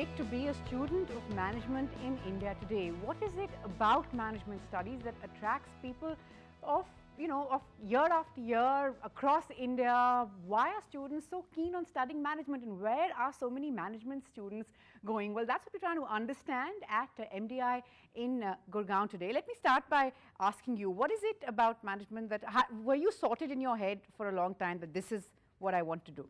take to be a student of management in India today? What is it about management studies that attracts people of year after year across India? Why are students so keen on studying management, and where are so many management students going? Well, that's what we're trying to understand at MDI in Gurgaon today. Let me start by asking you, what is it about management that were you sorted in your head for a long time that this is what I want to do?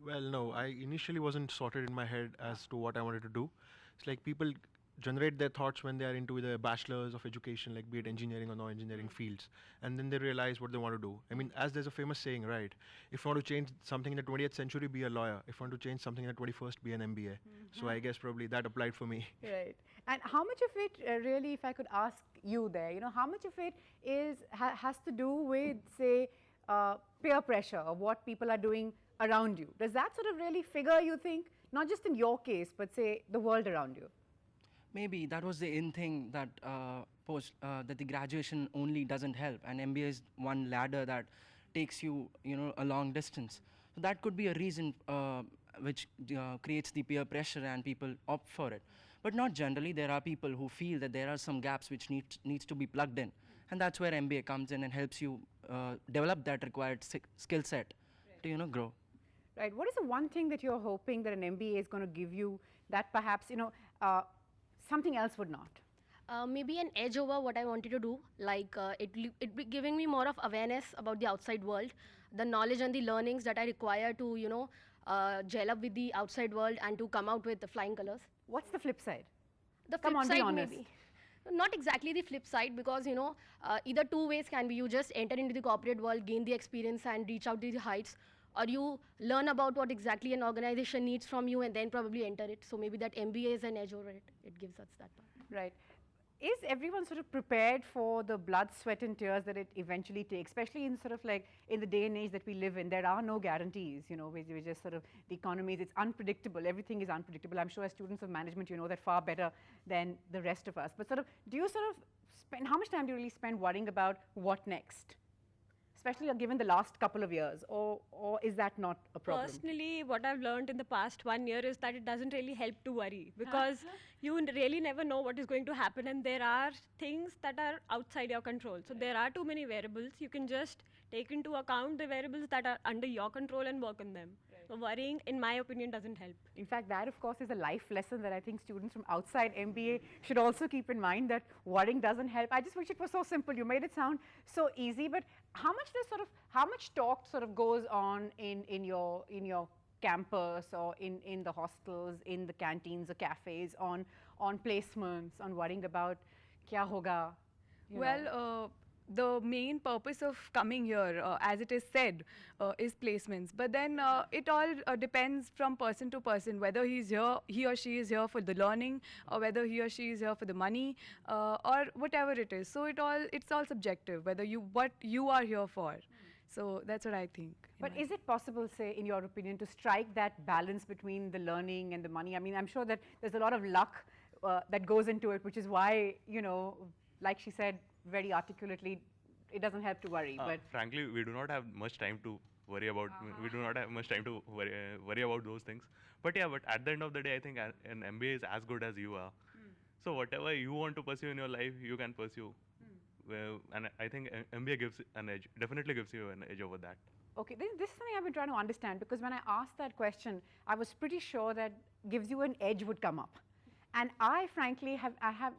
Well, no, I initially wasn't sorted in my head as to what I wanted to do. It's like people generate their thoughts when they are into the bachelor's of education, like be it engineering or non-engineering fields, and then they realize what they want to do. I mean, as there's a famous saying, right? If you want to change something in the 20th century, be a lawyer. If you want to change something in the 21st, be an MBA. So I guess probably that applied for me. Right. And how much of it really, if I could ask you there, how much of it has to do with, say, peer pressure of what people are doing around you? Does that sort of really figure, you think, not just in your case, but say the world around you? Maybe that was the in thing that that the graduation only doesn't help, and MBA is one ladder that takes you, a long distance. So that could be a reason which creates the peer pressure and people opt for it. But not generally. There are people who feel that there are some gaps which needs to be plugged in, and that's where MBA comes in and helps you develop that required skill set to grow. Right. What is the one thing that you're hoping that an MBA is going to give you that perhaps something else would not? Maybe an edge over what I wanted to do, like it be giving me more of awareness about the outside world, the knowledge and the learnings that I require to gel up with the outside world and to come out with the flying colors. What's the flip side? The Come flip on, be side honest. maybe. Not exactly the flip side, because either two ways can be: you just enter into the corporate world, gain the experience and reach out to the heights, or you learn about what exactly an organization needs from you and then probably enter it. So maybe that MBA is an edge over it. It gives us that part. Right. Is everyone sort of prepared for the blood, sweat and tears that it eventually takes, especially in sort of like in the day and age that we live in? There are no guarantees, we just sort of, the economies, it's unpredictable, everything is unpredictable. I'm sure as students of management, you know that far better than the rest of us. But sort of, do you sort of spend, how much time do you really spend worrying about what next? Especially given the last couple of years, or is that not a problem? Personally, what I've learned in the past 1 year is that it doesn't really help to worry, because you really never know what is going to happen, and there are things that are outside your control. So there are too many variables. You can just take into account the variables that are under your control and work on them. Right. So worrying, in my opinion, doesn't help. In fact, that of course is a life lesson that I think students from outside MBA should also keep in mind, that worrying doesn't help. I just wish it was so simple. You made it sound so easy, but how much talk sort of goes on in your campus or in the hostels, in the canteens or cafes, on placements, on worrying about kya hoga? Well, the main purpose of coming here, as it is said, is placements. But then it all depends from person to person, whether he or she is here for the learning, or whether he or she is here for the money, or whatever it is. So it's all subjective, what you are here for. So that's what I think. But is it possible, say, in your opinion, to strike that balance between the learning and the money? I mean, I'm sure that there's a lot of luck that goes into it, which is why, like she said very articulately, it doesn't help to worry. But frankly, we do not have much time to worry about. We do not have much time to worry about those things. But yeah, but at the end of the day, I think an MBA is as good as you are. So whatever you want to pursue in your life, you can pursue. And I think MBA gives an edge. Definitely gives you an edge over that. Okay, this is something I've been trying to understand, because when I asked that question, I was pretty sure that gives you an edge would come up. And I frankly have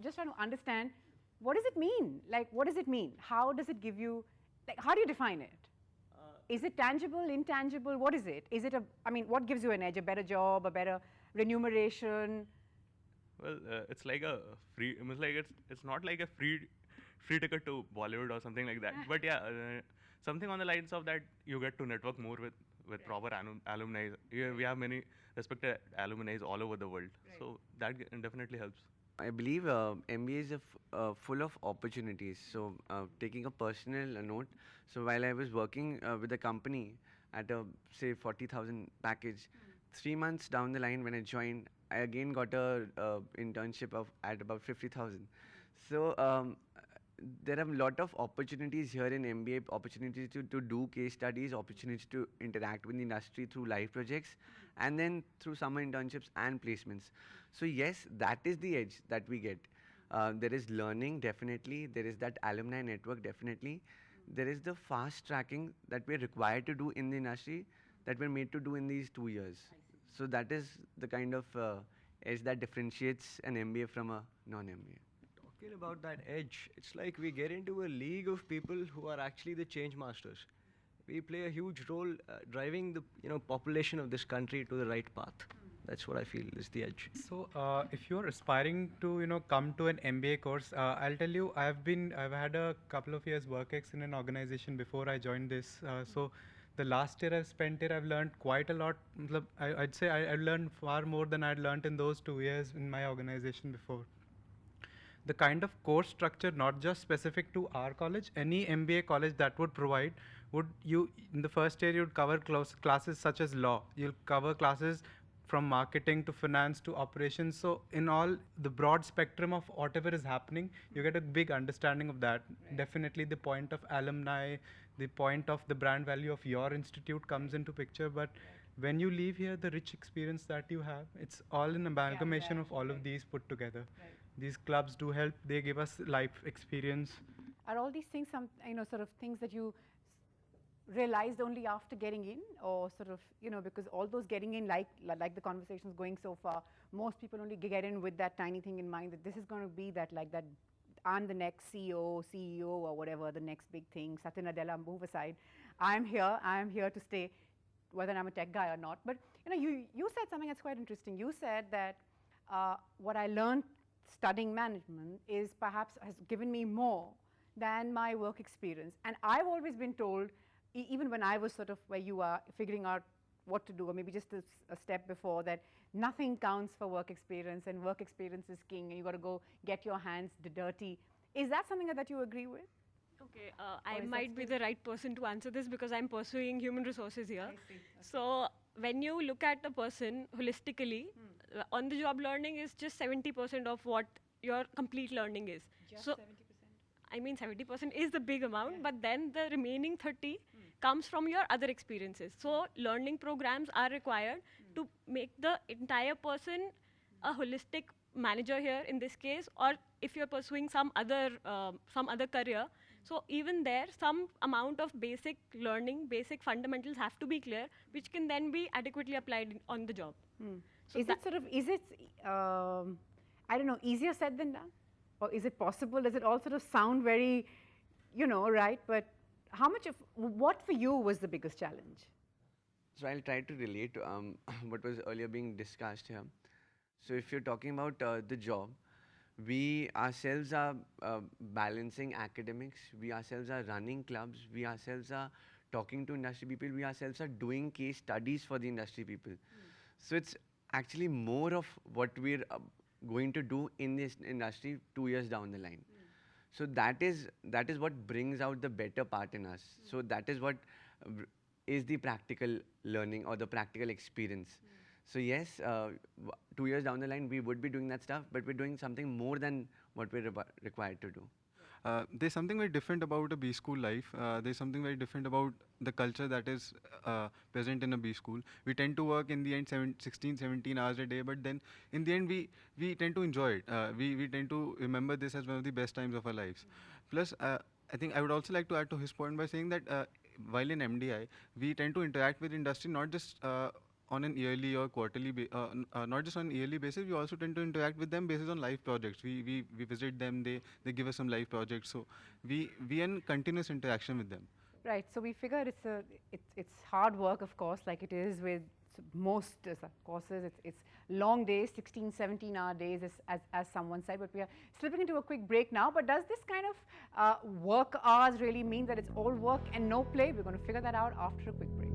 just trying to understand, what does it mean? Like, what does it mean? How does it give you, like, how do you define it? Is it tangible, intangible? What is it? Is it what gives you an edge? A better job, a better remuneration? Well, it's like a free, it's not like a free ticket to Bollywood or something like that. But yeah, something on the lines of that, you get to network more with proper alumni. We have many respected alumni all over the world. Right. So that definitely helps. I believe MBA is full of opportunities. So taking a personal note, so while I was working with a company at a, say, 40,000 package, 3 months down the line when I joined, I again got a internship at about 50,000. So there are a lot of opportunities here in MBA, opportunities to do case studies, opportunities to interact with the industry through live projects, and then through summer internships and placements. So yes, that is the edge that we get. There is learning, definitely. There is that alumni network, definitely. There is the fast tracking that we're required to do in the industry that we're made to do in these 2 years. So that is the kind of edge that differentiates an MBA from a non-MBA. Talking about that edge, it's like we get into a league of people who are actually the change masters. We play a huge role driving the population of this country to the right path. That's what I feel is the edge. So, if you're aspiring to, come to an MBA course, I'll tell you, I've had a couple of years work ex in an organization before I joined this. So, the last year I've spent here, I've learned quite a lot. I'd say I learned far more than I'd learned in those 2 years in my organization before. The kind of course structure, not just specific to our college, any MBA college that would provide, in the first year you'd cover classes such as law. You'll cover classes from marketing to finance to operations. So in all the broad spectrum of whatever is happening, you get a big understanding of that. Right. Definitely the point of alumni, the point of the brand value of your institute comes into picture. But when you leave here, the rich experience that you have, it's all an amalgamation of all of these put together. Right. These clubs do help. They give us life experience. Are all these things some, sort of things that you realized only after getting in, or sort of, because all those getting in, like the conversations going so far, most people only get in with that tiny thing in mind that this is going to be that, like that, I'm the next CEO or whatever, the next big thing, Satya Nadella, move aside. I'm here to stay, whether I'm a tech guy or not. But, you said something that's quite interesting. You said that what I learned studying management is perhaps has given me more than my work experience. And I've always been told, even when I was sort of where you are, figuring out what to do, or maybe just a step before, that nothing counts for work experience, and work experience is king, and you got to go get your hands dirty. Is that something that you agree with? Okay, I might be the right person to answer this because I'm pursuing human resources here. I see. Okay. So when you look at a person holistically, on-the-job learning is just 70% of what your complete learning is. Just so 70%? I mean, 70% is the big amount, but then the remaining 30 comes from your other experiences. So learning programs are required to make the entire person a holistic manager here in this case, or if you're pursuing some other career. So even there, some amount of basic learning, basic fundamentals have to be clear, which can then be adequately applied on the job. So is it I don't know, easier said than done? Or is it possible? Does it all sort of sound very, right? But what for you was the biggest challenge? So I'll try to relate to what was earlier being discussed here. So if you're talking about the job, we ourselves are balancing academics, we ourselves are running clubs, we ourselves are talking to industry people, we ourselves are doing case studies for the industry people. So it's actually more of what we're going to do in this industry 2 years down the line. So that is what brings out the better part in us. So that is what is the practical learning or the practical experience. So yes, 2 years down the line, we would be doing that stuff, but we're doing something more than what we're required to do. There's something very different about a B school life. There's something very different about the culture that is present in a B school. We tend to work in the end 16, 17 hours a day, but then in the end we tend to enjoy it. We tend to remember this as one of the best times of our lives. Plus, I think I would also like to add to his point by saying that while in MDI, we tend to interact with industry not just on an yearly or quarterly, not just on an yearly basis, we also tend to interact with them based on live projects. We visit them, they give us some live projects. So we in continuous interaction with them. Right. So we figured it's hard work, of course, like it is with most courses. It's long days, 16, 17-hour days, as someone said. But we are slipping into a quick break now. But does this kind of work hours really mean that it's all work and no play? We're going to figure that out after a quick break.